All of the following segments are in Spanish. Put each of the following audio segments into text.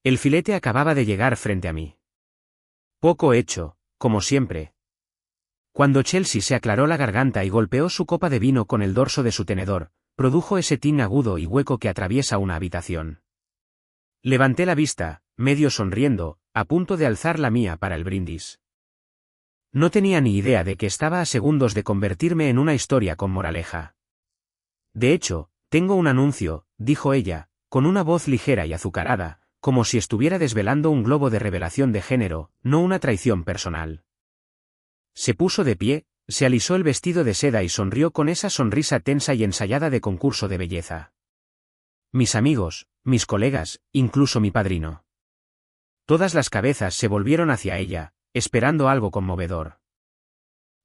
El filete acababa de llegar frente a mí. Poco hecho, como siempre. Cuando Chelsea se aclaró la garganta y golpeó su copa de vino con el dorso de su tenedor, produjo ese tin agudo y hueco que atraviesa una habitación. Levanté la vista, medio sonriendo, a punto de alzar la mía para el brindis. No tenía ni idea de que estaba a segundos de convertirme en una historia con moraleja. De hecho, tengo un anuncio, dijo ella, con una voz ligera y azucarada, como si estuviera desvelando un globo de revelación de género, no una traición personal. Se puso de pie, se alisó el vestido de seda y sonrió con esa sonrisa tensa y ensayada de concurso de belleza. Mis amigos, mis colegas, incluso mi padrino. Todas las cabezas se volvieron hacia ella, esperando algo conmovedor.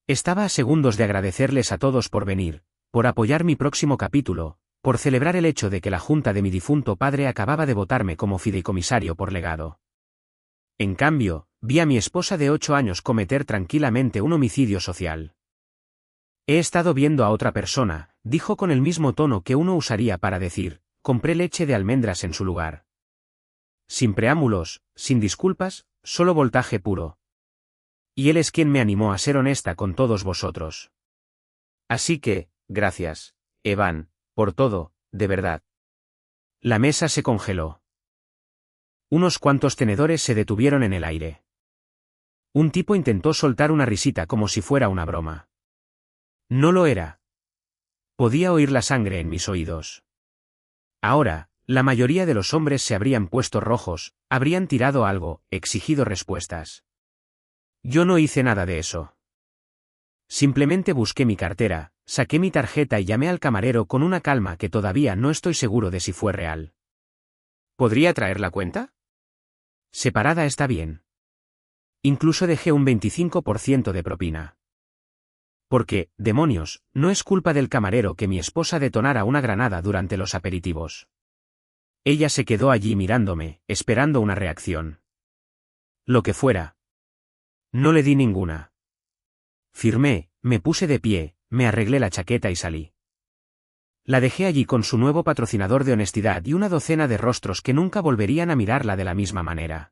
Estaba a segundos de agradecerles a todos por venir, por apoyar mi próximo capítulo, por celebrar el hecho de que la junta de mi difunto padre acababa de votarme como fideicomisario por legado. En cambio, vi a mi esposa de 8 años cometer tranquilamente un homicidio social. He estado viendo a otra persona, dijo con el mismo tono que uno usaría para decir, compré leche de almendras en su lugar. Sin preámbulos, sin disculpas, solo voltaje puro. Y él es quien me animó a ser honesta con todos vosotros. Así que, gracias, Evan, por todo, de verdad. La mesa se congeló. Unos cuantos tenedores se detuvieron en el aire. Un tipo intentó soltar una risita como si fuera una broma. No lo era. Podía oír la sangre en mis oídos. Ahora, la mayoría de los hombres se habrían puesto rojos, habrían tirado algo, exigido respuestas. Yo no hice nada de eso. Simplemente busqué mi cartera, saqué mi tarjeta y llamé al camarero con una calma que todavía no estoy seguro de si fue real. ¿Podría traer la cuenta? Separada está bien. Incluso dejé un 25% de propina. Porque, demonios, no es culpa del camarero que mi esposa detonara una granada durante los aperitivos. Ella se quedó allí mirándome, esperando una reacción. Lo que fuera. No le di ninguna. Firmé, me puse de pie, me arreglé la chaqueta y salí. La dejé allí con su nuevo patrocinador de honestidad y una docena de rostros que nunca volverían a mirarla de la misma manera.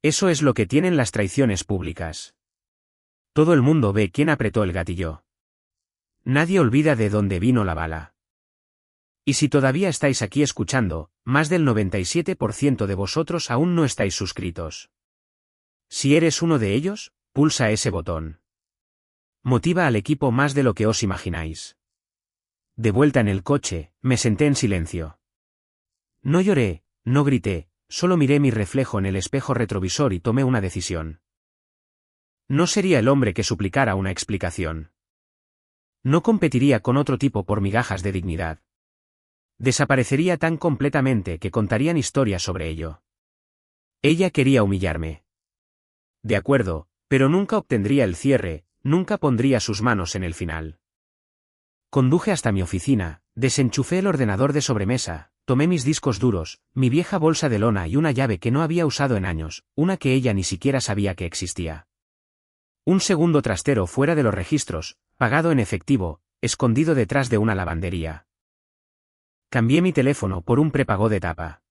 Eso es lo que tienen las traiciones públicas. Todo el mundo ve quién apretó el gatillo. Nadie olvida de dónde vino la bala. Y si todavía estáis aquí escuchando, más del 97% de vosotros aún no estáis suscritos. Si eres uno de ellos, pulsa ese botón. Motiva al equipo más de lo que os imagináis. De vuelta en el coche, me senté en silencio. No lloré, no grité, solo miré mi reflejo en el espejo retrovisor y tomé una decisión. No sería el hombre que suplicara una explicación. No competiría con otro tipo por migajas de dignidad. Desaparecería tan completamente que contarían historias sobre ello. Ella quería humillarme. De acuerdo, pero nunca obtendría el cierre, nunca pondría sus manos en el final. Conduje hasta mi oficina, desenchufé el ordenador de sobremesa, tomé mis discos duros, mi vieja bolsa de lona y una llave que no había usado en años, una que ella ni siquiera sabía que existía. Un segundo trastero fuera de los registros, pagado en efectivo, escondido detrás de una lavandería. Cambié mi teléfono por un prepago de tapa.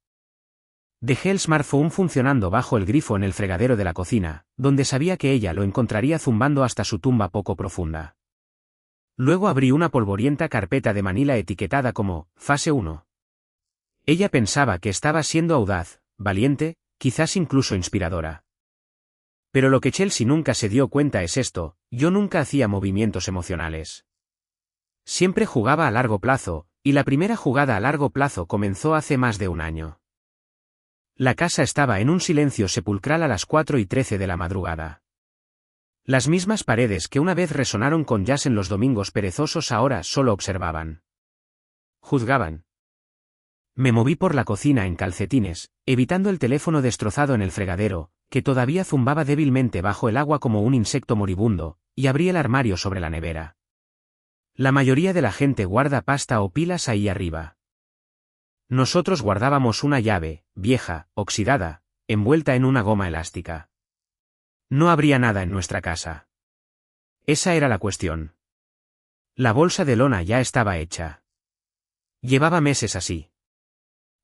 Dejé el smartphone funcionando bajo el grifo en el fregadero de la cocina, donde sabía que ella lo encontraría zumbando hasta su tumba poco profunda. Luego abrí una polvorienta carpeta de Manila etiquetada como Fase 1. Ella pensaba que estaba siendo audaz, valiente, quizás incluso inspiradora. Pero lo que Chelsea nunca se dio cuenta es esto: yo nunca hacía movimientos emocionales. Siempre jugaba a largo plazo, y la primera jugada a largo plazo comenzó hace más de un año. La casa estaba en un silencio sepulcral a las 4:13 de la madrugada. Las mismas paredes que una vez resonaron con jazz en los domingos perezosos ahora solo observaban. Juzgaban. Me moví por la cocina en calcetines, evitando el teléfono destrozado en el fregadero, que todavía zumbaba débilmente bajo el agua como un insecto moribundo, y abrí el armario sobre la nevera. La mayoría de la gente guarda pasta o pilas ahí arriba. Nosotros guardábamos una llave, vieja, oxidada, envuelta en una goma elástica. No habría nada en nuestra casa. Esa era la cuestión. La bolsa de lona ya estaba hecha. Llevaba meses así.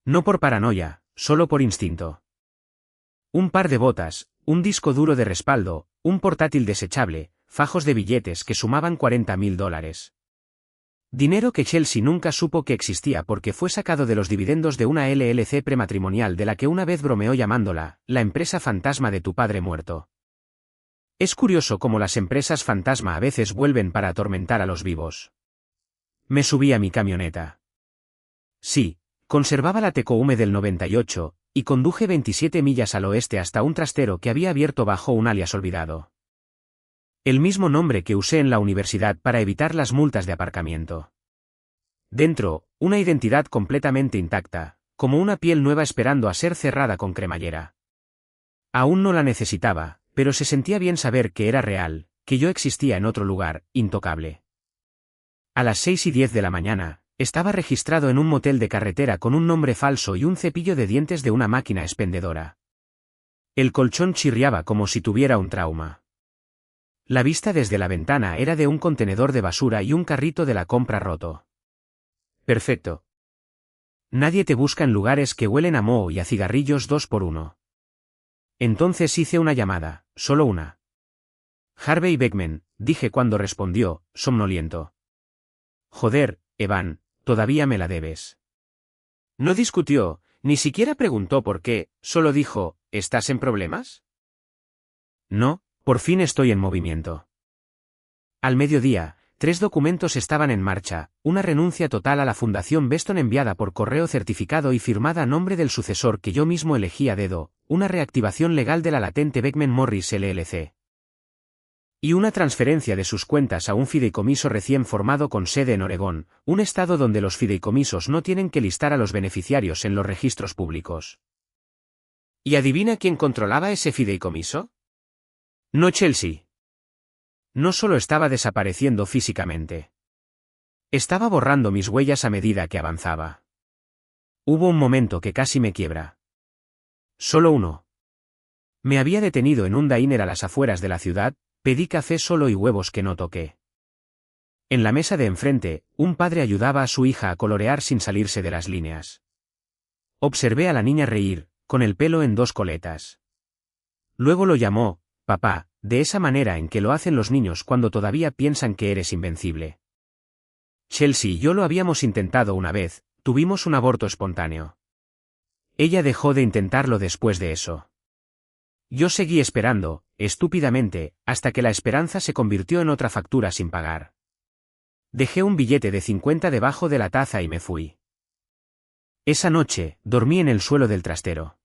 No por paranoia, solo por instinto. Un par de botas, un disco duro de respaldo, un portátil desechable, fajos de billetes que sumaban $40.000. Dinero que Chelsea nunca supo que existía porque fue sacado de los dividendos de una LLC prematrimonial de la que una vez bromeó llamándola, la empresa fantasma de tu padre muerto. Es curioso cómo las empresas fantasma a veces vuelven para atormentar a los vivos. Me subí a mi camioneta. Sí, conservaba la Tecoume del 98, y conduje 27 millas al oeste hasta un trastero que había abierto bajo un alias olvidado. El mismo nombre que usé en la universidad para evitar las multas de aparcamiento. Dentro, una identidad completamente intacta, como una piel nueva esperando a ser cerrada con cremallera. Aún no la necesitaba, pero se sentía bien saber que era real, que yo existía en otro lugar, intocable. A las 6:10 de la mañana, estaba registrado en un motel de carretera con un nombre falso y un cepillo de dientes de una máquina expendedora. El colchón chirriaba como si tuviera un trauma. La vista desde la ventana era de un contenedor de basura y un carrito de la compra roto. Perfecto. Nadie te busca en lugares que huelen a moho y a cigarrillos 2x1. Entonces hice una llamada, solo una. Harvey Beckman, dije cuando respondió, somnoliento. Joder, Evan, todavía me la debes. No discutió, ni siquiera preguntó por qué, solo dijo, ¿estás en problemas? No. Por fin estoy en movimiento. Al mediodía, 3 documentos estaban en marcha, una renuncia total a la Fundación Beston enviada por correo certificado y firmada a nombre del sucesor que yo mismo elegí a dedo, una reactivación legal de la latente Beckman Morris LLC. Y una transferencia de sus cuentas a un fideicomiso recién formado con sede en Oregón, un estado donde los fideicomisos no tienen que listar a los beneficiarios en los registros públicos. ¿Y adivina quién controlaba ese fideicomiso? No Chelsea. No solo estaba desapareciendo físicamente. Estaba borrando mis huellas a medida que avanzaba. Hubo un momento que casi me quiebra. Solo uno. Me había detenido en un diner a las afueras de la ciudad, pedí café solo y huevos que no toqué. En la mesa de enfrente, un padre ayudaba a su hija a colorear sin salirse de las líneas. Observé a la niña reír, con el pelo en 2 coletas. Luego lo llamó, papá, de esa manera en que lo hacen los niños cuando todavía piensan que eres invencible. Chelsea y yo lo habíamos intentado una vez, tuvimos un aborto espontáneo. Ella dejó de intentarlo después de eso. Yo seguí esperando, estúpidamente, hasta que la esperanza se convirtió en otra factura sin pagar. Dejé un billete de 50 debajo de la taza y me fui. Esa noche, dormí en el suelo del trastero.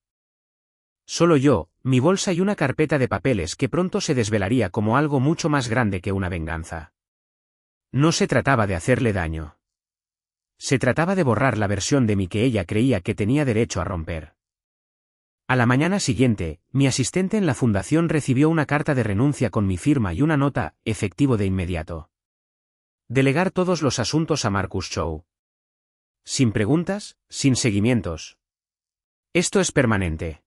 Solo yo, mi bolsa y una carpeta de papeles que pronto se desvelaría como algo mucho más grande que una venganza. No se trataba de hacerle daño. Se trataba de borrar la versión de mí que ella creía que tenía derecho a romper. A la mañana siguiente, mi asistente en la fundación recibió una carta de renuncia con mi firma y una nota, efectivo de inmediato. Delegar todos los asuntos a Marcus Chow. Sin preguntas, sin seguimientos. Esto es permanente.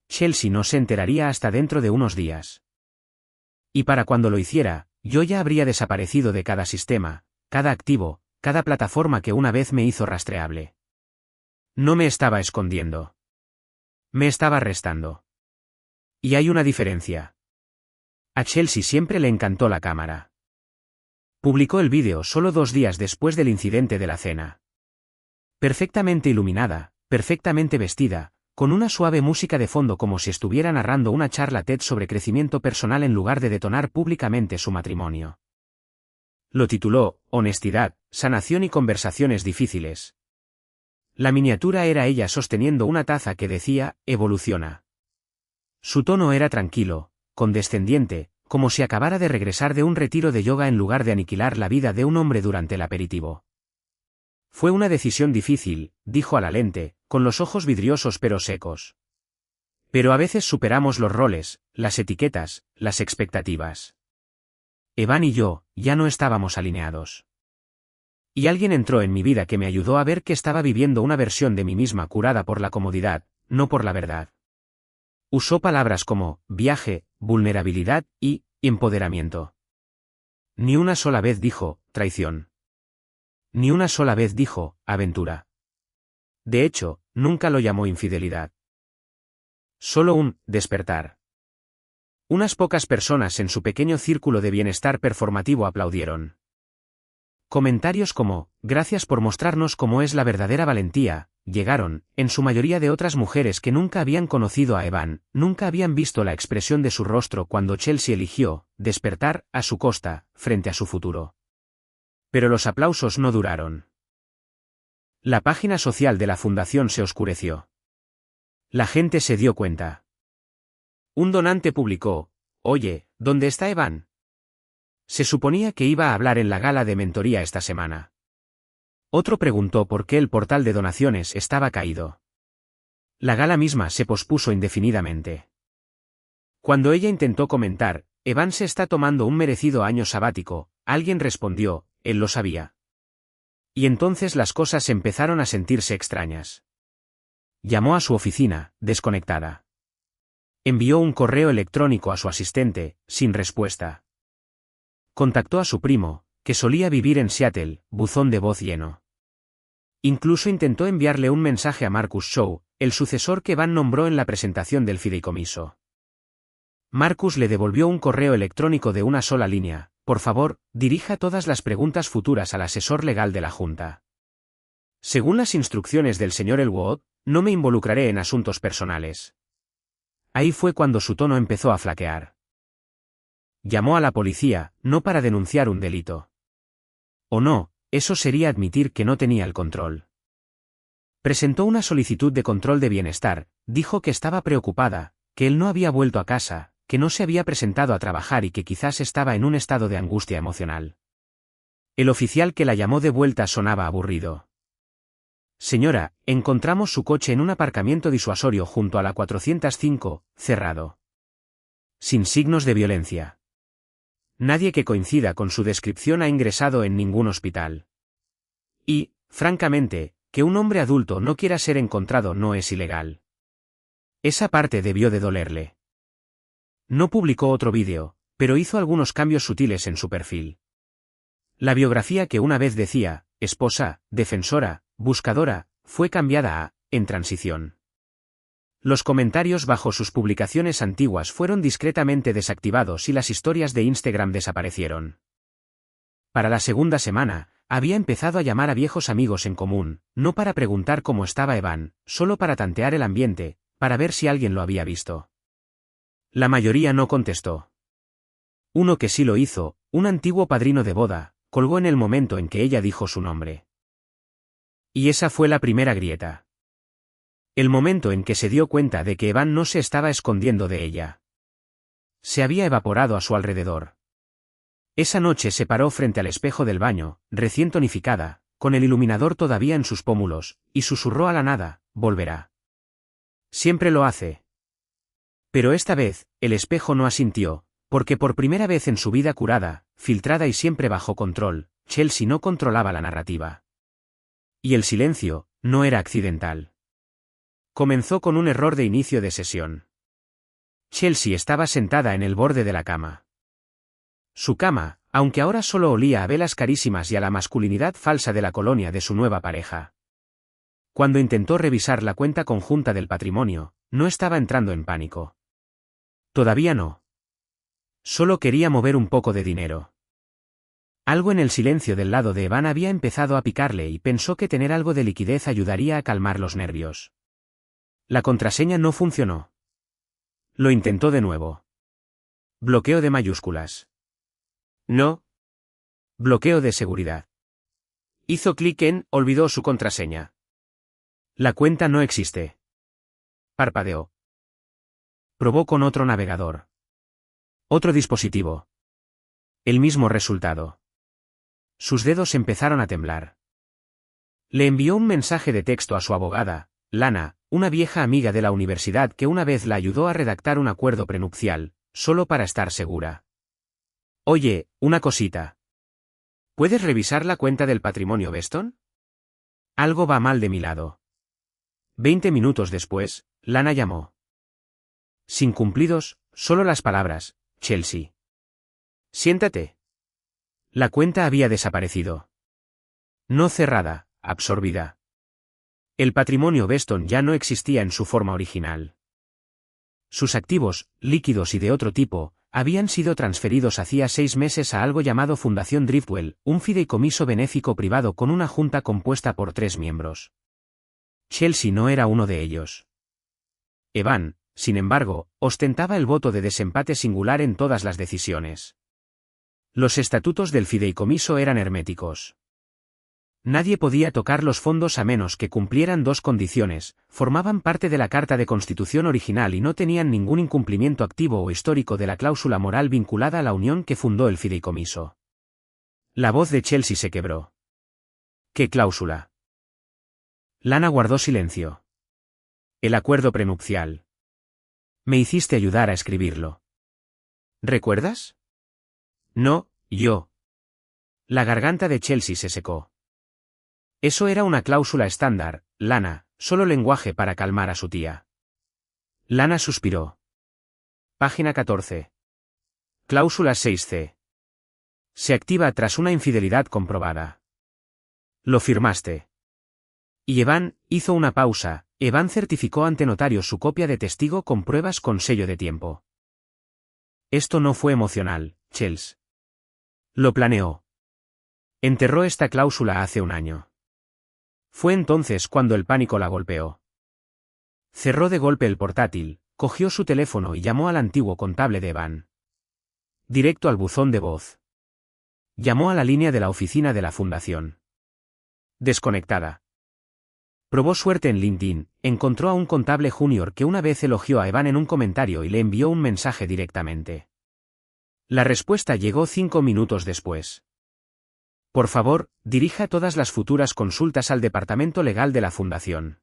Chelsea no se enteraría hasta dentro de unos días. Y para cuando lo hiciera, yo ya habría desaparecido de cada sistema, cada activo, cada plataforma que una vez me hizo rastreable. No me estaba escondiendo. Me estaba arrestando. Y hay una diferencia. A Chelsea siempre le encantó la cámara. Publicó el vídeo solo 2 días después del incidente de la cena. Perfectamente iluminada, perfectamente vestida, con una suave música de fondo como si estuviera narrando una charla TED sobre crecimiento personal en lugar de detonar públicamente su matrimonio. Lo tituló, Honestidad, Sanación y Conversaciones Difíciles. La miniatura era ella sosteniendo una taza que decía, evoluciona. Su tono era tranquilo, condescendiente, como si acabara de regresar de un retiro de yoga en lugar de aniquilar la vida de un hombre durante el aperitivo. Fue una decisión difícil, dijo a la lente, con los ojos vidriosos pero secos. Pero a veces superamos los roles, las etiquetas, las expectativas. Evan y yo, ya no estábamos alineados. Y alguien entró en mi vida que me ayudó a ver que estaba viviendo una versión de mí misma curada por la comodidad, no por la verdad. Usó palabras como, viaje, vulnerabilidad y, empoderamiento. Ni una sola vez dijo, traición. Ni una sola vez dijo, aventura. De hecho, nunca lo llamó infidelidad. Solo un despertar. Unas pocas personas en su pequeño círculo de bienestar performativo aplaudieron. Comentarios como, gracias por mostrarnos cómo es la verdadera valentía, llegaron, en su mayoría de otras mujeres que nunca habían conocido a Evan, nunca habían visto la expresión de su rostro cuando Chelsea eligió, despertar, a su costa, frente a su futuro. Pero los aplausos no duraron. La página social de la fundación se oscureció. La gente se dio cuenta. Un donante publicó, oye, ¿dónde está Evan? Se suponía que iba a hablar en la gala de mentoría esta semana. Otro preguntó por qué el portal de donaciones estaba caído. La gala misma se pospuso indefinidamente. Cuando ella intentó comentar, Evan se está tomando un merecido año sabático, alguien respondió, él lo sabía. Y entonces las cosas empezaron a sentirse extrañas. Llamó a su oficina, desconectada. Envió un correo electrónico a su asistente, sin respuesta. Contactó a su primo, que solía vivir en Seattle, buzón de voz lleno. Incluso intentó enviarle un mensaje a Marcus Shaw, el sucesor que Van nombró en la presentación del fideicomiso. Marcus le devolvió un correo electrónico de una sola línea, por favor, dirija todas las preguntas futuras al asesor legal de la Junta. Según las instrucciones del señor Elwood, no me involucraré en asuntos personales. Ahí fue cuando su tono empezó a flaquear. Llamó a la policía, no para denunciar un delito. O no, eso sería admitir que no tenía el control. Presentó una solicitud de control de bienestar, dijo que estaba preocupada, que él no había vuelto a casa, que no se había presentado a trabajar y que quizás estaba en un estado de angustia emocional. El oficial que la llamó de vuelta sonaba aburrido. Señora, encontramos su coche en un aparcamiento disuasorio junto a la 405, cerrado. Sin signos de violencia. Nadie que coincida con su descripción ha ingresado en ningún hospital. Y, francamente, que un hombre adulto no quiera ser encontrado no es ilegal. Esa parte debió de dolerle. No publicó otro vídeo, pero hizo algunos cambios sutiles en su perfil. La biografía que una vez decía, esposa, defensora, buscadora, fue cambiada a, en transición. Los comentarios bajo sus publicaciones antiguas fueron discretamente desactivados y las historias de Instagram desaparecieron. Para la segunda semana, había empezado a llamar a viejos amigos en común, no para preguntar cómo estaba Evan, solo para tantear el ambiente, para ver si alguien lo había visto. La mayoría no contestó. Uno que sí lo hizo, un antiguo padrino de boda, colgó en el momento en que ella dijo su nombre. Y esa fue la primera grieta. El momento en que se dio cuenta de que Evan no se estaba escondiendo de ella. Se había evaporado a su alrededor. Esa noche se paró frente al espejo del baño, recién tonificada, con el iluminador todavía en sus pómulos, y susurró a la nada, volverá. Siempre lo hace. Pero esta vez, el espejo no asintió, porque por primera vez en su vida curada, filtrada y siempre bajo control, Chelsea no controlaba la narrativa. Y el silencio, no era accidental. Comenzó con un error de inicio de sesión. Chelsea estaba sentada en el borde de la cama. Su cama, aunque ahora solo olía a velas carísimas y a la masculinidad falsa de la colonia de su nueva pareja. Cuando intentó revisar la cuenta conjunta del patrimonio, no estaba entrando en pánico. Todavía no. Solo quería mover un poco de dinero. Algo en el silencio del lado de Evan había empezado a picarle y pensó que tener algo de liquidez ayudaría a calmar los nervios. La contraseña no funcionó. Lo intentó de nuevo. Bloqueo de mayúsculas. No. Bloqueo de seguridad. Hizo clic en, olvidó su contraseña. La cuenta no existe. Parpadeó. Probó con otro navegador. Otro dispositivo. El mismo resultado. Sus dedos empezaron a temblar. Le envió un mensaje de texto a su abogada, Lana, una vieja amiga de la universidad que una vez la ayudó a redactar un acuerdo prenupcial, solo para estar segura. Oye, una cosita. ¿Puedes revisar la cuenta del patrimonio Beston? Algo va mal de mi lado. 20 minutos después, Lana llamó. Sin cumplidos, solo las palabras, Chelsea. Siéntate. La cuenta había desaparecido. No cerrada, absorbida. El patrimonio Beston ya no existía en su forma original. Sus activos, líquidos y de otro tipo, habían sido transferidos hacía 6 meses a algo llamado Fundación Driftwell, un fideicomiso benéfico privado con una junta compuesta por 3 miembros. Chelsea no era uno de ellos. Evan, sin embargo, ostentaba el voto de desempate singular en todas las decisiones. Los estatutos del fideicomiso eran herméticos. Nadie podía tocar los fondos a menos que cumplieran 2 condiciones: formaban parte de la Carta de Constitución original y no tenían ningún incumplimiento activo o histórico de la cláusula moral vinculada a la unión que fundó el fideicomiso. La voz de Chelsea se quebró. ¿Qué cláusula? Lana guardó silencio. El acuerdo prenupcial. Me hiciste ayudar a escribirlo. ¿Recuerdas? No, yo. La garganta de Chelsea se secó. Eso era una cláusula estándar, Lana, solo lenguaje para calmar a su tía. Lana suspiró. Página 14. Cláusula 6c. Se activa tras una infidelidad comprobada. Lo firmaste. Y Evan hizo una pausa. Evan certificó ante notario su copia de testigo con pruebas con sello de tiempo. Esto no fue emocional, Chels. Lo planeó. Enterró esta cláusula hace un año. Fue entonces cuando el pánico la golpeó. Cerró de golpe el portátil, cogió su teléfono y llamó al antiguo contable de Evan. Directo al buzón de voz. Llamó a la línea de la oficina de la fundación. Desconectada. Probó suerte en LinkedIn, encontró a un contable junior que una vez elogió a Evan en un comentario y le envió un mensaje directamente. La respuesta llegó 5 minutos después. Por favor, dirija todas las futuras consultas al departamento legal de la fundación.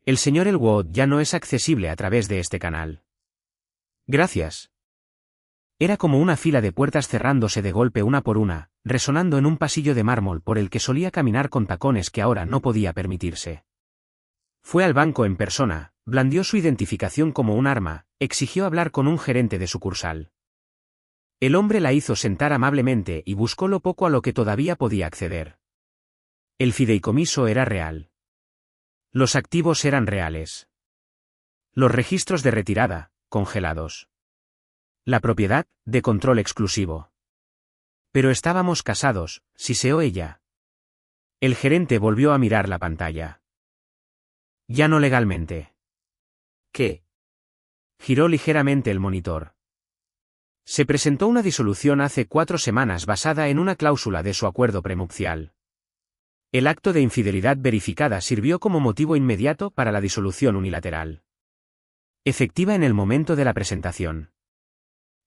El señor Elwood ya no es accesible a través de este canal. Gracias. Era como una fila de puertas cerrándose de golpe una por una, resonando en un pasillo de mármol por el que solía caminar con tacones que ahora no podía permitirse. Fue al banco en persona, blandió su identificación como un arma, exigió hablar con un gerente de sucursal. El hombre la hizo sentar amablemente y buscó lo poco a lo que todavía podía acceder. El fideicomiso era real. Los activos eran reales. Los registros de retirada, congelados. La propiedad, de control exclusivo. Pero estábamos casados, siseó ella. El gerente volvió a mirar la pantalla. Ya no legalmente. ¿Qué? Giró ligeramente el monitor. Se presentó una disolución hace 4 semanas basada en una cláusula de su acuerdo prenupcial. El acto de infidelidad verificada sirvió como motivo inmediato para la disolución unilateral. Efectiva en el momento de la presentación.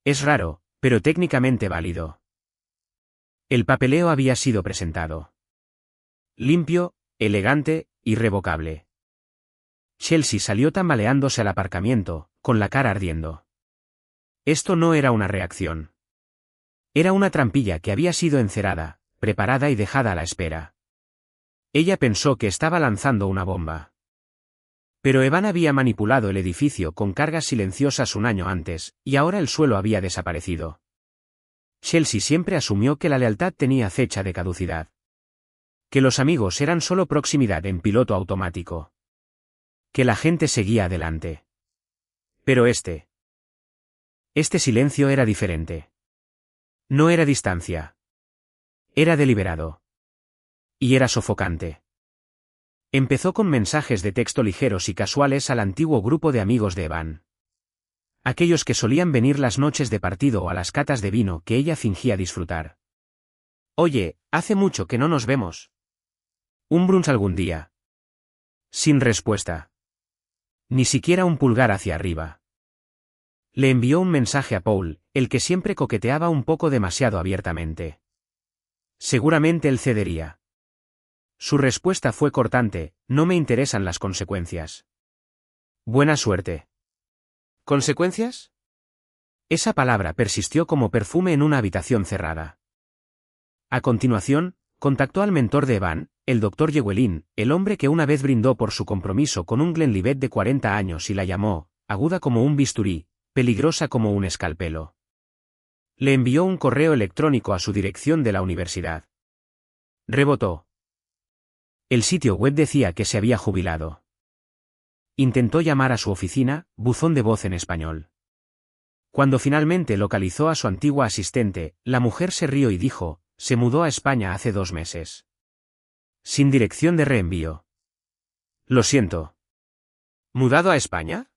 Es raro, pero técnicamente válido. El papeleo había sido presentado. Limpio, elegante, irrevocable. Chelsea salió tambaleándose al aparcamiento, con la cara ardiendo. Esto no era una reacción. Era una trampilla que había sido encerada, preparada y dejada a la espera. Ella pensó que estaba lanzando una bomba. Pero Evan había manipulado el edificio con cargas silenciosas un año antes, y ahora el suelo había desaparecido. Chelsea siempre asumió que la lealtad tenía fecha de caducidad. Que los amigos eran solo proximidad en piloto automático. Que la gente seguía adelante. Pero este silencio era diferente. No era distancia. Era deliberado. Y era sofocante. Empezó con mensajes de texto ligeros y casuales al antiguo grupo de amigos de Evan. Aquellos que solían venir las noches de partido o a las catas de vino que ella fingía disfrutar. Oye, hace mucho que no nos vemos. Un brunch algún día. Sin respuesta. Ni siquiera un pulgar hacia arriba. Le envió un mensaje a Paul, el que siempre coqueteaba un poco demasiado abiertamente. Seguramente él cedería. Su respuesta fue cortante: no me interesan las consecuencias. Buena suerte. ¿Consecuencias? Esa palabra persistió como perfume en una habitación cerrada. A continuación, contactó al mentor de Evan, el Dr. Llewellyn, el hombre que una vez brindó por su compromiso con un Glenlivet de 40 años y la llamó, aguda como un bisturí, peligrosa como un escalpelo. Le envió un correo electrónico a su dirección de la universidad. Rebotó. El sitio web decía que se había jubilado. intentó llamar a su oficina, buzón de voz en español. Cuando finalmente localizó a su antigua asistente, la mujer se rió y dijo, se mudó a España hace 2 meses. Sin dirección de reenvío. Lo siento. ¿Mudado a España?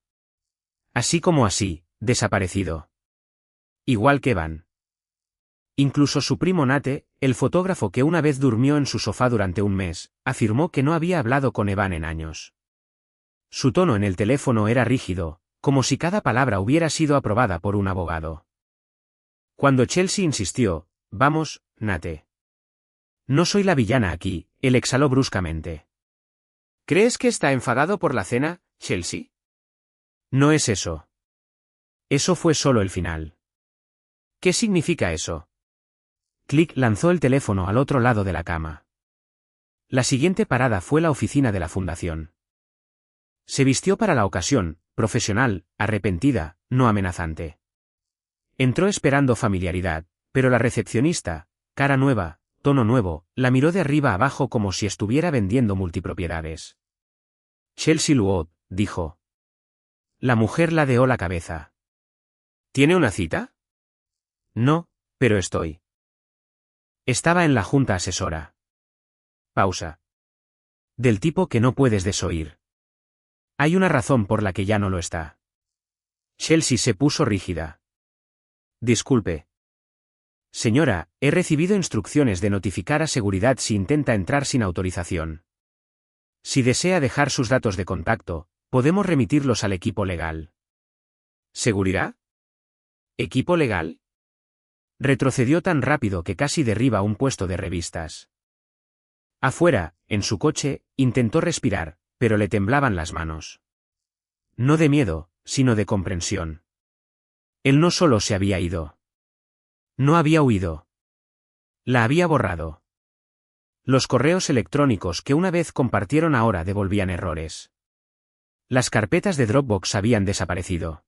Así como así, desaparecido. Igual que Van. Incluso su primo Nate, el fotógrafo que una vez durmió en su sofá durante un mes, afirmó que no había hablado con Evan en años. Su tono en el teléfono era rígido, como si cada palabra hubiera sido aprobada por un abogado. Cuando Chelsea insistió, vamos, Nate. No soy la villana aquí, él exhaló bruscamente. ¿Crees que está enfadado por la cena, Chelsea? No es eso. Eso fue solo el final. ¿Qué significa eso? Click lanzó el teléfono al otro lado de la cama. La siguiente parada fue la oficina de la fundación. Se vistió para la ocasión, profesional, arrepentida, no amenazante. Entró esperando familiaridad, pero la recepcionista, cara nueva, tono nuevo, la miró de arriba abajo como si estuviera vendiendo multipropiedades. Chelsea Luod, dijo. La mujer ladeó la cabeza. ¿Tiene una cita? No, pero estoy. Estaba en la junta asesora. Pausa. Del tipo que no puedes desoír. Hay una razón por la que ya no lo está. Chelsea se puso rígida. Disculpe. Señora, he recibido instrucciones de notificar a seguridad si intenta entrar sin autorización. Si desea dejar sus datos de contacto, podemos remitirlos al equipo legal. ¿Seguridad? ¿Equipo legal? Retrocedió tan rápido que casi derriba un puesto de revistas. Afuera, en su coche, intentó respirar, pero le temblaban las manos. No de miedo, sino de comprensión. Él no solo se había ido. No había huido. La había borrado. Los correos electrónicos que una vez compartieron ahora devolvían errores. Las carpetas de Dropbox habían desaparecido.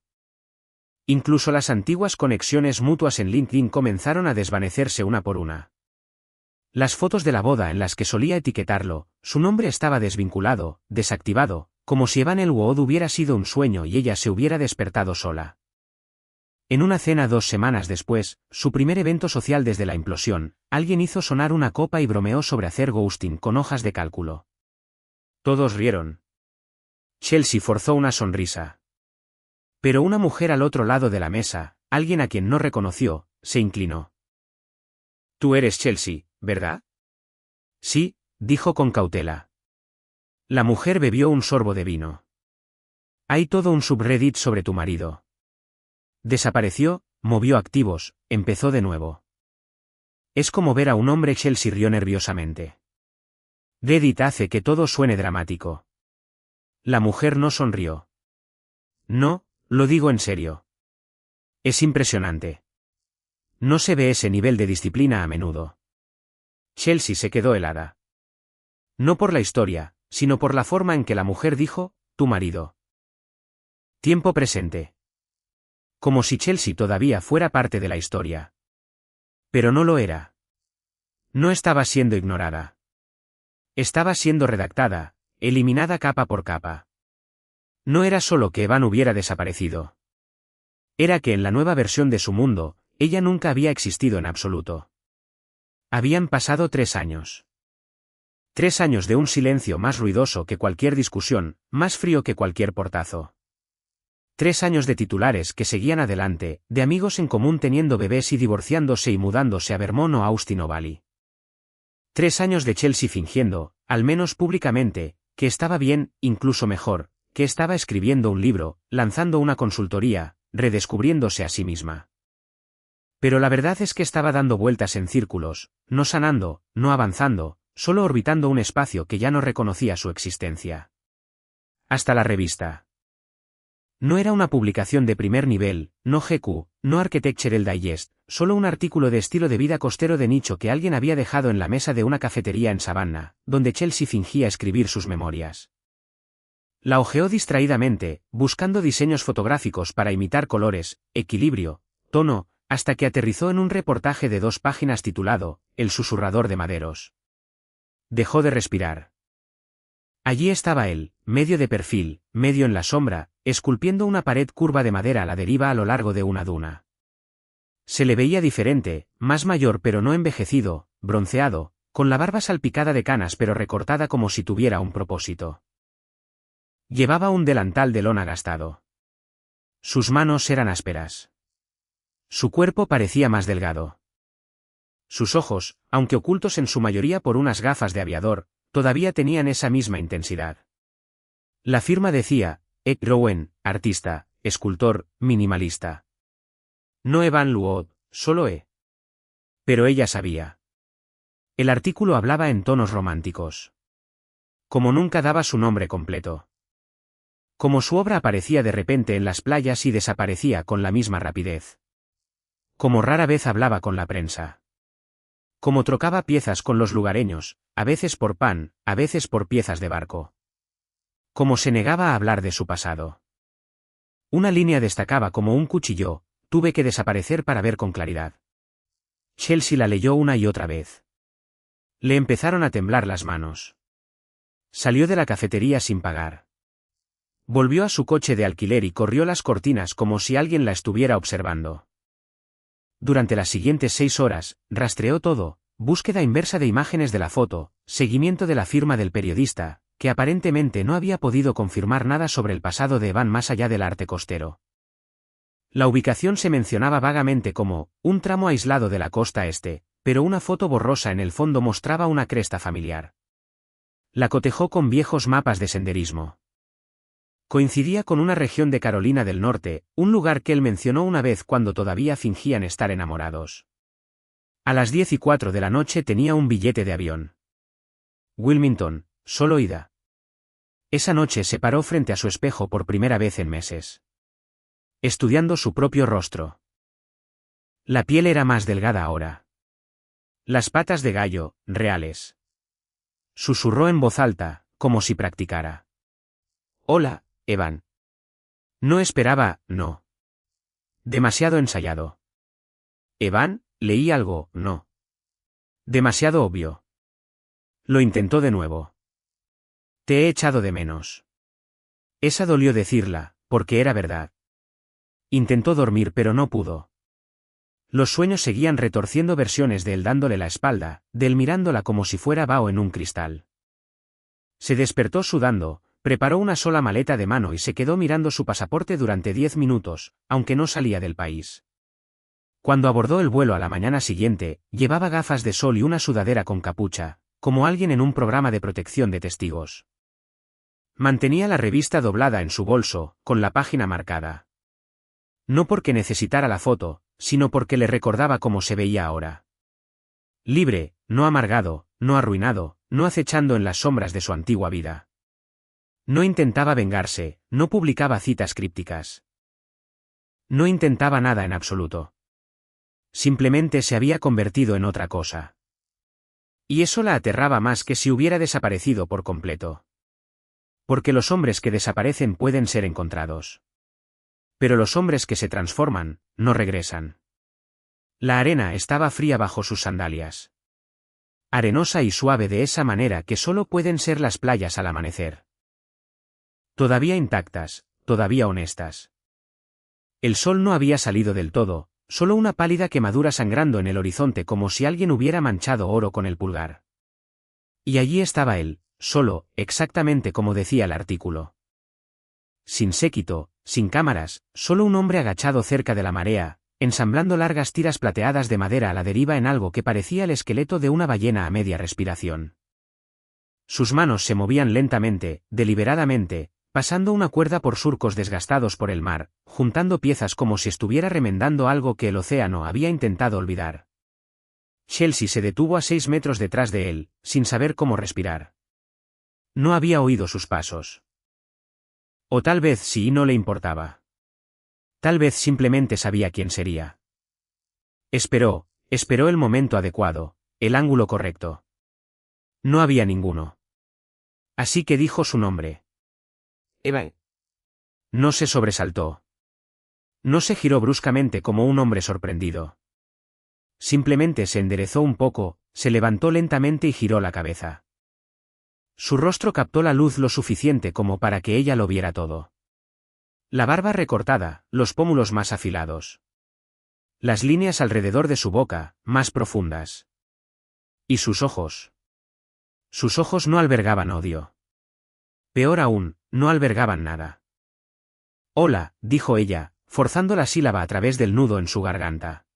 Incluso las antiguas conexiones mutuas en LinkedIn comenzaron a desvanecerse una por una. Las fotos de la boda en las que solía etiquetarlo, su nombre estaba desvinculado, desactivado, como si Evan Elwood hubiera sido un sueño y ella se hubiera despertado sola. En una cena 2 semanas después, su primer evento social desde la implosión, alguien hizo sonar una copa y bromeó sobre hacer ghosting con hojas de cálculo. Todos rieron. Chelsea forzó una sonrisa. Pero una mujer al otro lado de la mesa, alguien a quien no reconoció, se inclinó. Tú eres Chelsea, ¿verdad? Sí, dijo con cautela. La mujer bebió un sorbo de vino. Hay todo un subreddit sobre tu marido. Desapareció, movió activos, empezó de nuevo. Es como ver a un hombre. Chelsea rió nerviosamente. Reddit hace que todo suene dramático. La mujer no sonrió. No, lo digo en serio. Es impresionante. No se ve ese nivel de disciplina a menudo. Chelsea se quedó helada. No por la historia, sino por la forma en que la mujer dijo, tu marido. Tiempo presente. Como si Chelsea todavía fuera parte de la historia. Pero no lo era. No estaba siendo ignorada. Estaba siendo redactada, eliminada capa por capa. No era solo que Evan hubiera desaparecido. Era que en la nueva versión de su mundo, ella nunca había existido en absoluto. Habían pasado 3 años. 3 años de un silencio más ruidoso que cualquier discusión, más frío que cualquier portazo. 3 años de titulares que seguían adelante, de amigos en común teniendo bebés y divorciándose y mudándose a Vermont o Austin o Bali. 3 años de Chelsea fingiendo, al menos públicamente, que estaba bien, incluso mejor, que estaba escribiendo un libro, lanzando una consultoría, redescubriéndose a sí misma. Pero la verdad es que estaba dando vueltas en círculos, no sanando, no avanzando, solo orbitando un espacio que ya no reconocía su existencia. Hasta la revista. No era una publicación de primer nivel, no GQ, no Architectural Digest, solo un artículo de estilo de vida costero de nicho que alguien había dejado en la mesa de una cafetería en Savannah, donde Chelsea fingía escribir sus memorias. La hojeó distraídamente, buscando diseños fotográficos para imitar colores, equilibrio, tono, hasta que aterrizó en un reportaje de 2 páginas titulado, El susurrador de maderos. Dejó de respirar. Allí estaba él, medio de perfil, medio en la sombra, esculpiendo una pared curva de madera a la deriva a lo largo de una duna. Se le veía diferente, más mayor pero no envejecido, bronceado, con la barba salpicada de canas pero recortada como si tuviera un propósito. Llevaba un delantal de lona gastado. Sus manos eran ásperas. Su cuerpo parecía más delgado. Sus ojos, aunque ocultos en su mayoría por unas gafas de aviador, todavía tenían esa misma intensidad. La firma decía, E. Rowen, artista, escultor, minimalista. No Evan Luod, solo E. Pero ella sabía. El artículo hablaba en tonos románticos. Como nunca daba su nombre completo. Como su obra aparecía de repente en las playas y desaparecía con la misma rapidez. Como rara vez hablaba con la prensa. Como trocaba piezas con los lugareños, a veces por pan, a veces por piezas de barco. Como se negaba a hablar de su pasado. Una línea destacaba como un cuchillo, tuve que desaparecer para ver con claridad. Chelsea la leyó una y otra vez. Le empezaron a temblar las manos. Salió de la cafetería sin pagar. Volvió a su coche de alquiler y corrió las cortinas como si alguien la estuviera observando. Durante las siguientes 6 horas, rastreó todo, búsqueda inversa de imágenes de la foto, seguimiento de la firma del periodista, que aparentemente no había podido confirmar nada sobre el pasado de Evan más allá del arte costero. La ubicación se mencionaba vagamente como un tramo aislado de la costa este, pero una foto borrosa en el fondo mostraba una cresta familiar. La cotejó con viejos mapas de senderismo. Coincidía con una región de Carolina del Norte, un lugar que él mencionó una vez cuando todavía fingían estar enamorados. A las 10:04 de la noche tenía un billete de avión. Wilmington, solo ida. Esa noche se paró frente a su espejo por primera vez en meses. Estudiando su propio rostro. La piel era más delgada ahora. Las patas de gallo, reales. Susurró en voz alta, como si practicara. Hola, Evan. No esperaba, no. Demasiado ensayado. Evan, leí algo, no. Demasiado obvio. Lo intentó de nuevo. Te he echado de menos. Esa dolió decirla, porque era verdad. Intentó dormir pero no pudo. Los sueños seguían retorciendo versiones de él dándole la espalda, de él mirándola como si fuera vaho en un cristal. Se despertó sudando, preparó una sola maleta de mano y se quedó mirando su pasaporte durante 10 minutos, aunque no salía del país. Cuando abordó el vuelo a la mañana siguiente, llevaba gafas de sol y una sudadera con capucha, como alguien en un programa de protección de testigos. Mantenía la revista doblada en su bolso, con la página marcada. No porque necesitara la foto, sino porque le recordaba cómo se veía ahora. Libre, no amargado, no arruinado, no acechando en las sombras de su antigua vida. No intentaba vengarse, no publicaba citas crípticas. No intentaba nada en absoluto. Simplemente se había convertido en otra cosa. Y eso la aterraba más que si hubiera desaparecido por completo. Porque los hombres que desaparecen pueden ser encontrados. Pero los hombres que se transforman, no regresan. La arena estaba fría bajo sus sandalias. Arenosa y suave de esa manera que solo pueden ser las playas al amanecer. Todavía intactas, todavía honestas. El sol no había salido del todo, solo una pálida quemadura sangrando en el horizonte como si alguien hubiera manchado oro con el pulgar. Y allí estaba él, solo, exactamente como decía el artículo. Sin séquito, sin cámaras, solo un hombre agachado cerca de la marea, ensamblando largas tiras plateadas de madera a la deriva en algo que parecía el esqueleto de una ballena a media respiración. Sus manos se movían lentamente, deliberadamente, pasando una cuerda por surcos desgastados por el mar, juntando piezas como si estuviera remendando algo que el océano había intentado olvidar. Chelsea se detuvo a 6 metros detrás de él, sin saber cómo respirar. No había oído sus pasos. O tal vez sí no le importaba. Tal vez simplemente sabía quién sería. Esperó el momento adecuado, el ángulo correcto. No había ninguno. Así que dijo su nombre. Evan. No se sobresaltó. No se giró bruscamente como un hombre sorprendido. Simplemente se enderezó un poco, se levantó lentamente y giró la cabeza. Su rostro captó la luz lo suficiente como para que ella lo viera todo. La barba recortada, los pómulos más afilados. Las líneas alrededor de su boca, más profundas. Y sus ojos. Sus ojos no albergaban odio. Peor aún, no albergaban nada. Hola, dijo ella, forzando la sílaba a través del nudo en su garganta.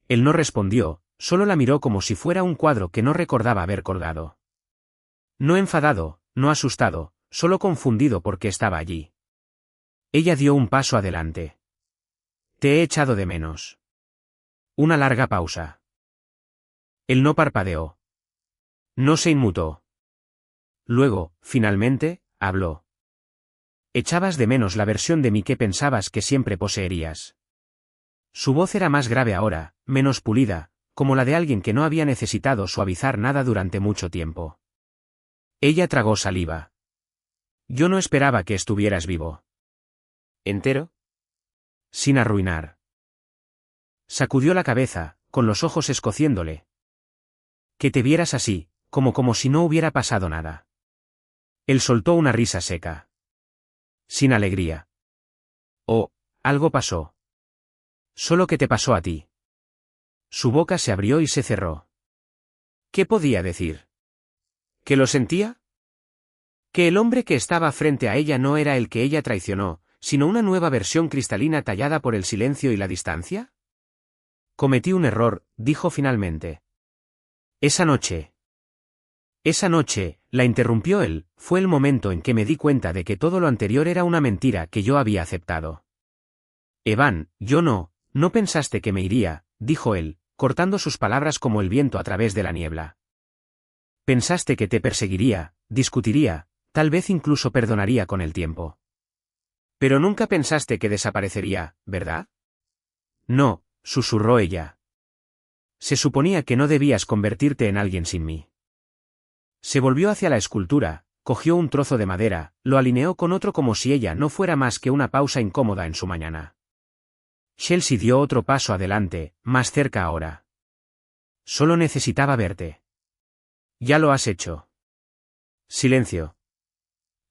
Él no respondió, solo la miró como si fuera un cuadro que no recordaba haber colgado. No enfadado, no asustado, solo confundido porque estaba allí. Ella dio un paso adelante. Te he echado de menos. Una larga pausa. Él no parpadeó. No se inmutó. Luego, finalmente, habló. Echabas de menos la versión de mí que pensabas que siempre poseerías. Su voz era más grave ahora, menos pulida, como la de alguien que no había necesitado suavizar nada durante mucho tiempo. Ella tragó saliva. Yo no esperaba que estuvieras vivo. ¿Entero? Sin arruinar. Sacudió la cabeza, con los ojos escociéndole. Que te vieras así, como si no hubiera pasado nada. Él soltó una risa seca. Sin alegría. Oh, algo pasó. Solo que te pasó a ti. Su boca se abrió y se cerró. ¿Qué podía decir? ¿Que lo sentía? ¿Que el hombre que estaba frente a ella no era el que ella traicionó, sino una nueva versión cristalina tallada por el silencio y la distancia? Cometí un error, dijo finalmente. Esa noche, la interrumpió él, fue el momento en que me di cuenta de que todo lo anterior era una mentira que yo había aceptado. Evan, yo no pensaste que me iría, dijo él, cortando sus palabras como el viento a través de la niebla. Pensaste que te perseguiría, discutiría, tal vez incluso perdonaría con el tiempo. Pero nunca pensaste que desaparecería, ¿verdad? No, susurró ella. Se suponía que no debías convertirte en alguien sin mí. Se volvió hacia la escultura, cogió un trozo de madera, lo alineó con otro como si ella no fuera más que una pausa incómoda en su mañana. Chelsea dio otro paso adelante, más cerca ahora. Solo necesitaba verte. Ya lo has hecho. Silencio.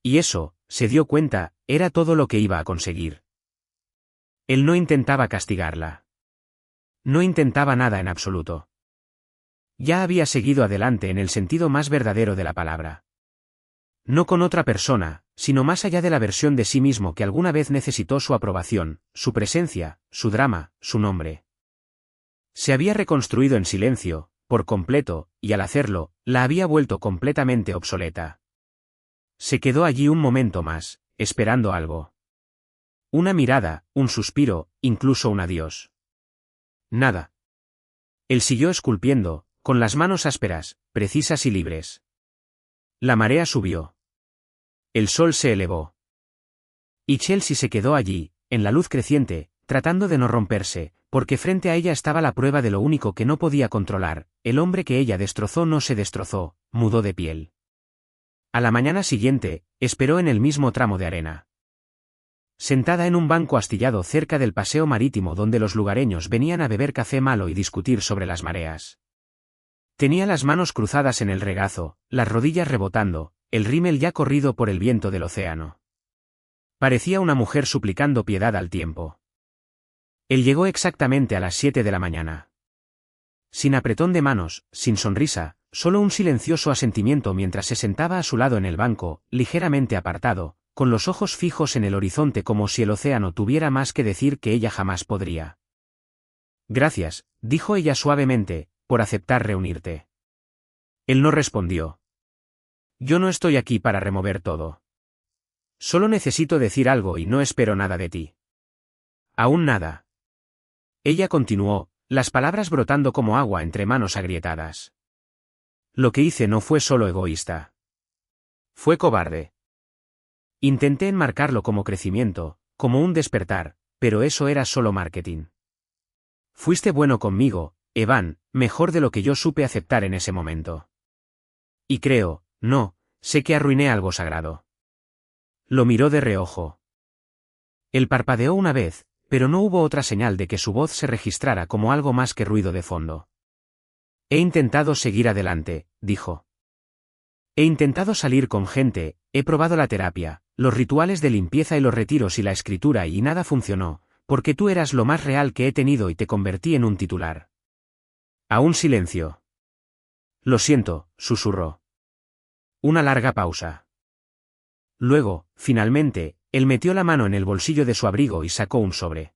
Y eso, se dio cuenta, era todo lo que iba a conseguir. Él no intentaba castigarla. No intentaba nada en absoluto. Ya había seguido adelante en el sentido más verdadero de la palabra. No con otra persona, sino más allá de la versión de sí mismo que alguna vez necesitó su aprobación, su presencia, su drama, su nombre. Se había reconstruido en silencio, por completo, y al hacerlo, la había vuelto completamente obsoleta. Se quedó allí un momento más, esperando algo. Una mirada, un suspiro, incluso un adiós. Nada. Él siguió esculpiendo, con las manos ásperas, precisas y libres. La marea subió. El sol se elevó. Y Chelsea se quedó allí, en la luz creciente, tratando de no romperse, porque frente a ella estaba la prueba de lo único que no podía controlar, el hombre que ella destrozó no se destrozó, mudó de piel. A la mañana siguiente, esperó en el mismo tramo de arena. Sentada en un banco astillado cerca del paseo marítimo donde los lugareños venían a beber café malo y discutir sobre las mareas. Tenía las manos cruzadas en el regazo, las rodillas rebotando, el rímel ya corrido por el viento del océano. Parecía una mujer suplicando piedad al tiempo. Él llegó exactamente a las 7 de la mañana. Sin apretón de manos, sin sonrisa, solo un silencioso asentimiento mientras se sentaba a su lado en el banco, ligeramente apartado, con los ojos fijos en el horizonte como si el océano tuviera más que decir que ella jamás podría. Gracias, dijo ella suavemente, por aceptar reunirte. Él no respondió. Yo no estoy aquí para remover todo. Solo necesito decir algo y no espero nada de ti. Aún nada. Ella continuó, las palabras brotando como agua entre manos agrietadas. Lo que hice no fue solo egoísta. Fue cobarde. Intenté enmarcarlo como crecimiento, como un despertar, pero eso era solo marketing. Fuiste bueno conmigo, Evan, mejor de lo que yo supe aceptar en ese momento. Y creo, sé que arruiné algo sagrado. Lo miró de reojo. Él parpadeó una vez, pero no hubo otra señal de que su voz se registrara como algo más que ruido de fondo. He intentado seguir adelante, dijo. He intentado salir con gente, he probado la terapia, los rituales de limpieza y los retiros y la escritura y nada funcionó, porque tú eras lo más real que he tenido y te convertí en un titular. Aún silencio. Lo siento, susurró. Una larga pausa. Luego, finalmente, él metió la mano en el bolsillo de su abrigo y sacó un sobre.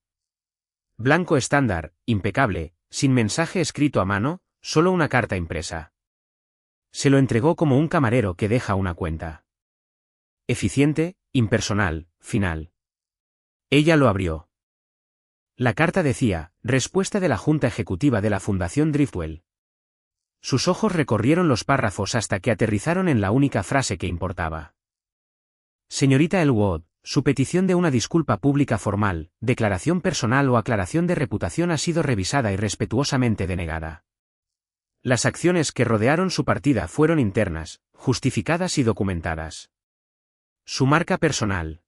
Blanco estándar, impecable, sin mensaje escrito a mano, solo una carta impresa. Se lo entregó como un camarero que deja una cuenta. Eficiente, impersonal, final. Ella lo abrió. La carta decía, respuesta de la Junta Ejecutiva de la Fundación Driftwell. Sus ojos recorrieron los párrafos hasta que aterrizaron en la única frase que importaba. Señorita Elwood, su petición de una disculpa pública formal, declaración personal o aclaración de reputación ha sido revisada y respetuosamente denegada. Las acciones que rodearon su partida fueron internas, justificadas y documentadas. Su marca personal.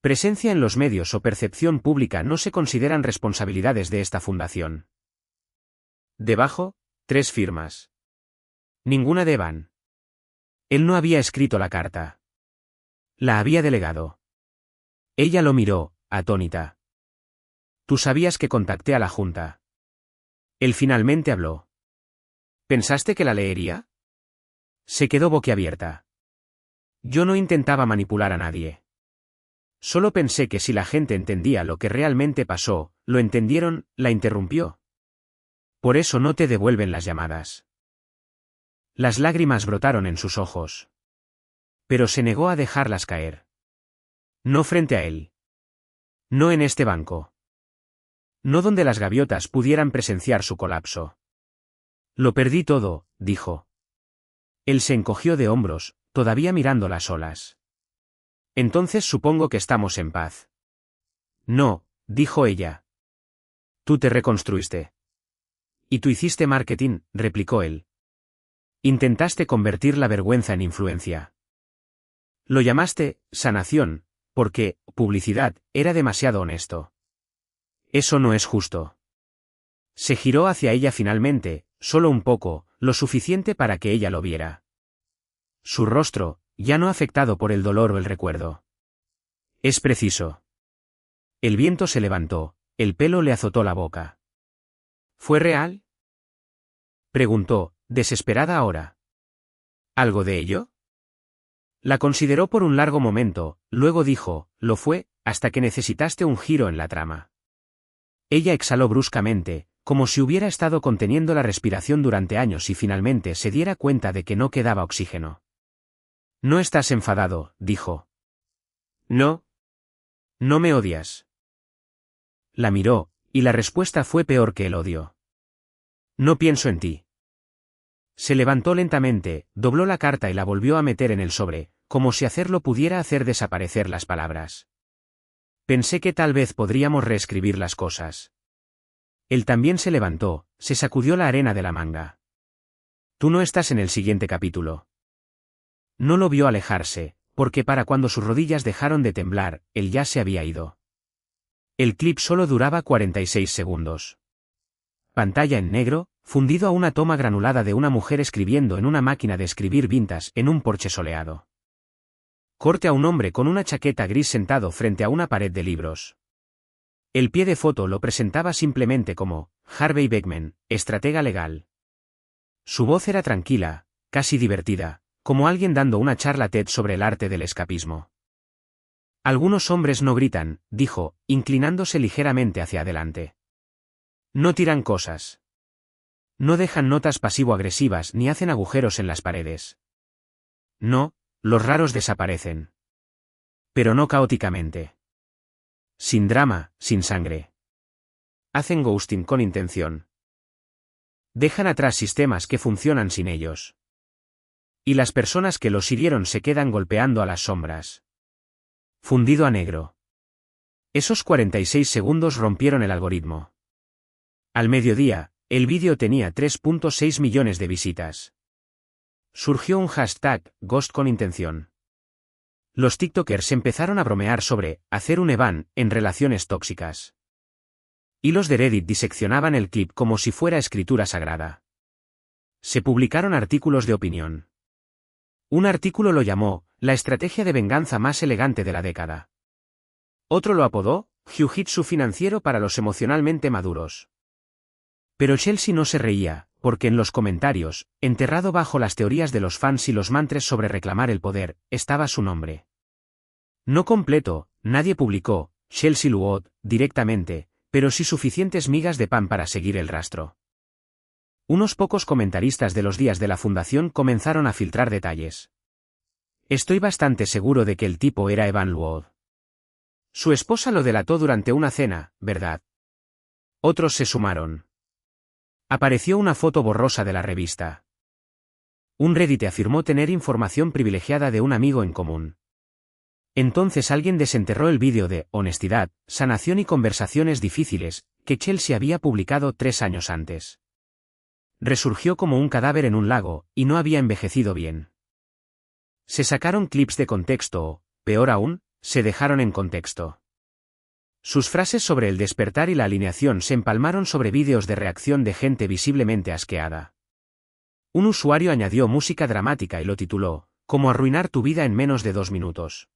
Presencia en los medios o percepción pública no se consideran responsabilidades de esta fundación. Debajo, 3 firmas. Ninguna de Evan. Él no había escrito la carta. La había delegado. Ella lo miró, atónita. Tú sabías que contacté a la Junta. Él finalmente habló. ¿Pensaste que la leería? Se quedó boquiabierta. Yo no intentaba manipular a nadie. Solo pensé que si la gente entendía lo que realmente pasó, lo entendieron, la interrumpió. Por eso no te devuelven las llamadas. Las lágrimas brotaron en sus ojos. Pero se negó a dejarlas caer. No frente a él. No en este banco. No donde las gaviotas pudieran presenciar su colapso. Lo perdí todo, dijo. Él se encogió de hombros, todavía mirando las olas. Entonces supongo que estamos en paz. No, dijo ella. Tú te reconstruiste. Y tú hiciste marketing, replicó él. Intentaste convertir la vergüenza en influencia. Lo llamaste sanación, porque publicidad era demasiado honesto. Eso no es justo. Se giró hacia ella finalmente, solo un poco, lo suficiente para que ella lo viera. Su rostro, ya no afectado por el dolor o el recuerdo. Es preciso. El viento se levantó, el pelo le azotó la boca. ¿Fue real? Preguntó, desesperada ahora. ¿Algo de ello? La consideró por un largo momento, luego dijo, lo fue, hasta que necesitaste un giro en la trama. Ella exhaló bruscamente, como si hubiera estado conteniendo la respiración durante años y finalmente se diera cuenta de que no quedaba oxígeno. No estás enfadado, dijo. No. No me odias. La miró, y la respuesta fue peor que el odio. No pienso en ti. Se levantó lentamente, dobló la carta y la volvió a meter en el sobre, como si hacerlo pudiera hacer desaparecer las palabras. Pensé que tal vez podríamos reescribir las cosas. Él también se levantó, se sacudió la arena de la manga. Tú no estás en el siguiente capítulo. No lo vio alejarse, porque para cuando sus rodillas dejaron de temblar, él ya se había ido. El clip solo duraba 46 segundos. Pantalla en negro, fundido a una toma granulada de una mujer escribiendo en una máquina de escribir vintage en un porche soleado. Corte a un hombre con una chaqueta gris sentado frente a una pared de libros. El pie de foto lo presentaba simplemente como Harvey Beckman, estratega legal. Su voz era tranquila, casi divertida, como alguien dando una charla TED sobre el arte del escapismo. Algunos hombres no gritan, dijo, inclinándose ligeramente hacia adelante. No tiran cosas. No dejan notas pasivo-agresivas ni hacen agujeros en las paredes. No, los raros desaparecen. Pero no caóticamente. Sin drama, sin sangre. Hacen ghosting con intención. Dejan atrás sistemas que funcionan sin ellos. Y las personas que los hirieron se quedan golpeando a las sombras. Fundido a negro. Esos 46 segundos rompieron el algoritmo. Al mediodía, el vídeo tenía 3.6 millones de visitas. Surgió un hashtag, Ghost con intención. Los TikTokers empezaron a bromear sobre hacer un Evan en relaciones tóxicas. Hilos de Reddit diseccionaban el clip como si fuera escritura sagrada. Se publicaron artículos de opinión. Un artículo lo llamó, la estrategia de venganza más elegante de la década. Otro lo apodó, jiu-jitsu financiero para los emocionalmente maduros. Pero Chelsea no se reía, porque en los comentarios, enterrado bajo las teorías de los fans y los mantras sobre reclamar el poder, estaba su nombre. No completo, nadie publicó, Chelsea Luod, directamente, pero sí suficientes migas de pan para seguir el rastro. Unos pocos comentaristas de los días de la fundación comenzaron a filtrar detalles. Estoy bastante seguro de que el tipo era Evan Luod. Su esposa lo delató durante una cena, ¿verdad? Otros se sumaron. Apareció una foto borrosa de la revista. Un Reddit afirmó tener información privilegiada de un amigo en común. Entonces alguien desenterró el vídeo de Honestidad, Sanación y Conversaciones Difíciles, que Chelsea había publicado 3 años antes. Resurgió como un cadáver en un lago, y no había envejecido bien. Se sacaron clips de contexto o, peor aún, se dejaron en contexto. Sus frases sobre el despertar y la alineación se empalmaron sobre vídeos de reacción de gente visiblemente asqueada. Un usuario añadió música dramática y lo tituló, "Cómo arruinar tu vida en menos de 2 minutos".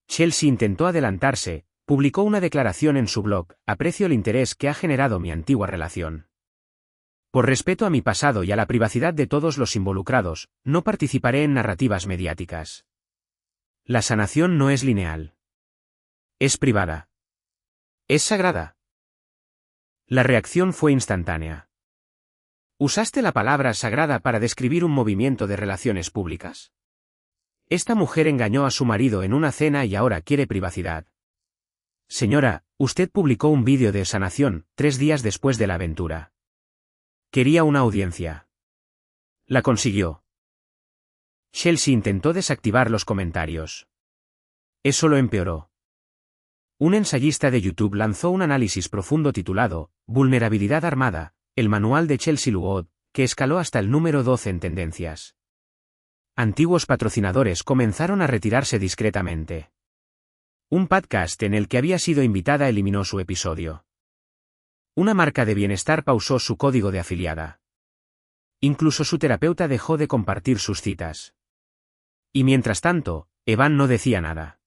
Chelsea intentó adelantarse, publicó una declaración en su blog, aprecio el interés que ha generado mi antigua relación. Por respeto a mi pasado y a la privacidad de todos los involucrados, no participaré en narrativas mediáticas. La sanación no es lineal. Es privada. Es sagrada. La reacción fue instantánea. ¿Usaste la palabra sagrada para describir un movimiento de relaciones públicas? Esta mujer engañó a su marido en una cena y ahora quiere privacidad. Señora, usted publicó un vídeo de sanación 3 días después de la aventura. Quería una audiencia. La consiguió. Chelsea intentó desactivar los comentarios. Eso lo empeoró. Un ensayista de YouTube lanzó un análisis profundo titulado Vulnerabilidad armada, el manual de Chelsea Luod, que escaló hasta el número 12 en tendencias. Antiguos patrocinadores comenzaron a retirarse discretamente. Un podcast en el que había sido invitada eliminó su episodio. Una marca de bienestar pausó su código de afiliada. Incluso su terapeuta dejó de compartir sus citas. Y mientras tanto, Evan no decía nada.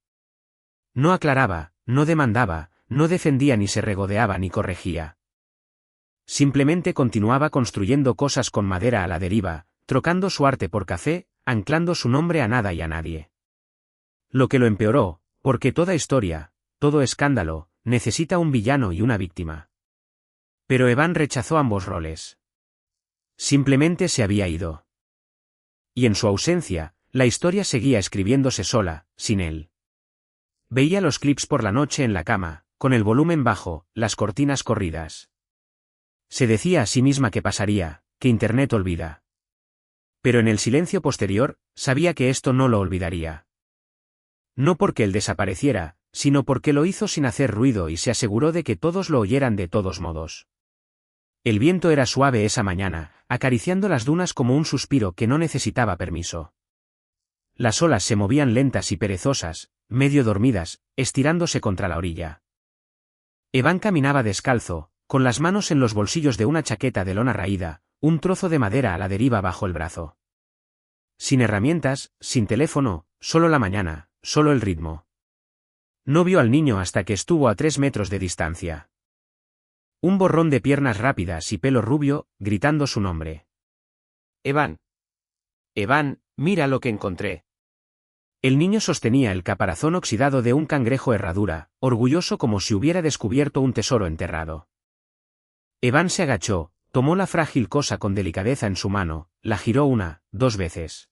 No aclaraba, no demandaba, no defendía ni se regodeaba ni corregía. Simplemente continuaba construyendo cosas con madera a la deriva, trocando su arte por café, anclando su nombre a nada y a nadie. Lo que lo empeoró, porque toda historia, todo escándalo, necesita un villano y una víctima. Pero Evan rechazó ambos roles. Simplemente se había ido. Y en su ausencia, la historia seguía escribiéndose sola, sin él. Veía los clips por la noche en la cama, con el volumen bajo, las cortinas corridas. Se decía a sí misma que pasaría, que Internet olvida. Pero en el silencio posterior, sabía que esto no lo olvidaría. No porque él desapareciera, sino porque lo hizo sin hacer ruido y se aseguró de que todos lo oyeran de todos modos. El viento era suave esa mañana, acariciando las dunas como un suspiro que no necesitaba permiso. Las olas se movían lentas y perezosas, medio dormidas, estirándose contra la orilla. Evan caminaba descalzo, con las manos en los bolsillos de una chaqueta de lona raída, un trozo de madera a la deriva bajo el brazo. Sin herramientas, sin teléfono, solo la mañana, solo el ritmo. No vio al niño hasta que estuvo a 3 metros de distancia. Un borrón de piernas rápidas y pelo rubio, gritando su nombre. Evan. Evan, mira lo que encontré. El niño sostenía el caparazón oxidado de un cangrejo herradura, orgulloso como si hubiera descubierto un tesoro enterrado. Evan se agachó, tomó la frágil cosa con delicadeza en su mano, la giró 1, 2 veces.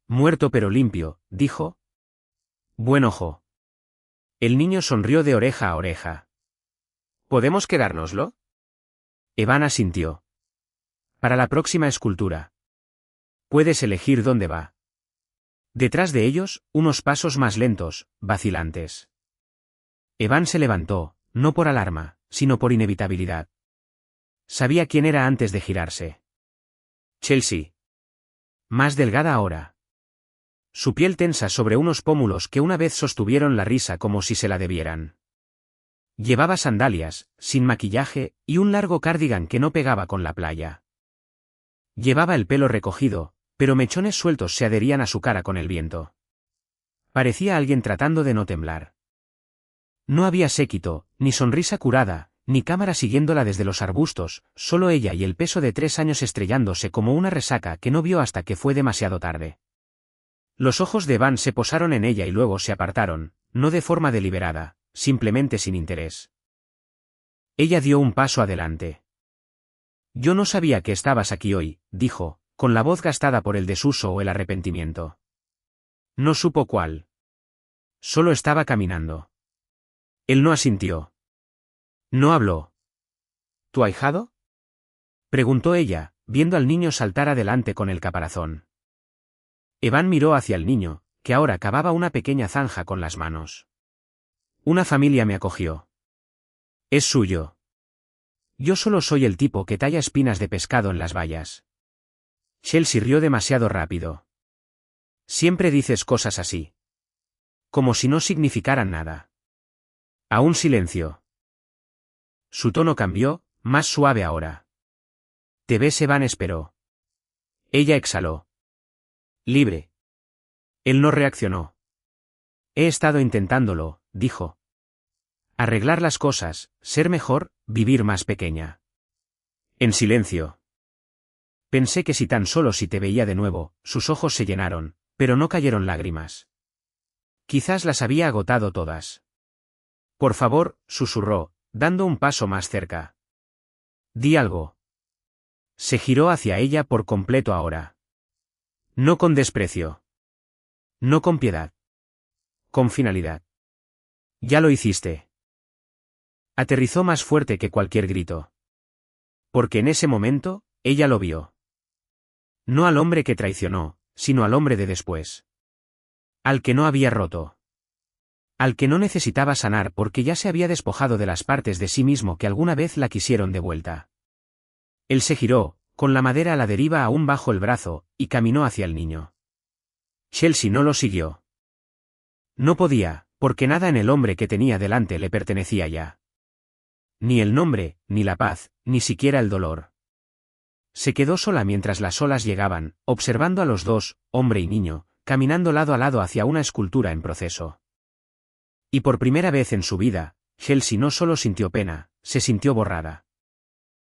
Muerto pero limpio, dijo. Buen ojo. El niño sonrió de oreja a oreja. ¿Podemos quedárnoslo? Evan asintió. Para la próxima escultura. Puedes elegir dónde va. Detrás de ellos, unos pasos más lentos, vacilantes. Evan se levantó, no por alarma, sino por inevitabilidad. Sabía quién era antes de girarse. Chelsea. Más delgada ahora. Su piel tensa sobre unos pómulos que una vez sostuvieron la risa como si se la debieran. Llevaba sandalias, sin maquillaje, y un largo cardigan que no pegaba con la playa. Llevaba el pelo recogido, pero mechones sueltos se adherían a su cara con el viento. Parecía alguien tratando de no temblar. No había séquito, ni sonrisa curada, ni cámara siguiéndola desde los arbustos, solo ella y el peso de 3 años estrellándose como una resaca que no vio hasta que fue demasiado tarde. Los ojos de Van se posaron en ella y luego se apartaron, no de forma deliberada, simplemente sin interés. Ella dio un paso adelante. «Yo no sabía que estabas aquí hoy», dijo, con la voz gastada por el desuso o el arrepentimiento. No supo cuál. Solo estaba caminando. Él no asintió. No habló. ¿Tu ahijado?, preguntó ella, viendo al niño saltar adelante con el caparazón. Evan miró hacia el niño, que ahora cavaba una pequeña zanja con las manos. Una familia me acogió. Es suyo. Yo solo soy el tipo que talla espinas de pescado en las vallas. Chelsea rió demasiado rápido. Siempre dices cosas así. Como si no significaran nada. A un silencio. Su tono cambió, más suave ahora. ¿Te ves? Evan esperó. Ella exhaló. Libre. Él no reaccionó. He estado intentándolo, dijo. Arreglar las cosas, ser mejor, vivir más pequeña. En silencio. Pensé que si te veía de nuevo, sus ojos se llenaron, pero no cayeron lágrimas. Quizás las había agotado todas. Por favor, susurró, dando un paso más cerca. Di algo. Se giró hacia ella por completo ahora. No con desprecio. No con piedad. Con finalidad. Ya lo hiciste. Aterrizó más fuerte que cualquier grito. Porque en ese momento, ella lo vio. No al hombre que traicionó, sino al hombre de después. Al que no había roto. Al que no necesitaba sanar porque ya se había despojado de las partes de sí mismo que alguna vez la quisieron de vuelta. Él se giró, con la madera a la deriva aún bajo el brazo, y caminó hacia el niño. Chelsea no lo siguió. No podía, porque nada en el hombre que tenía delante le pertenecía ya. Ni el nombre, ni la paz, ni siquiera el dolor. Se quedó sola mientras las olas llegaban, observando a los dos, hombre y niño, caminando lado a lado hacia una escultura en proceso. Y por primera vez en su vida, Chelsea no solo sintió pena, se sintió borrada.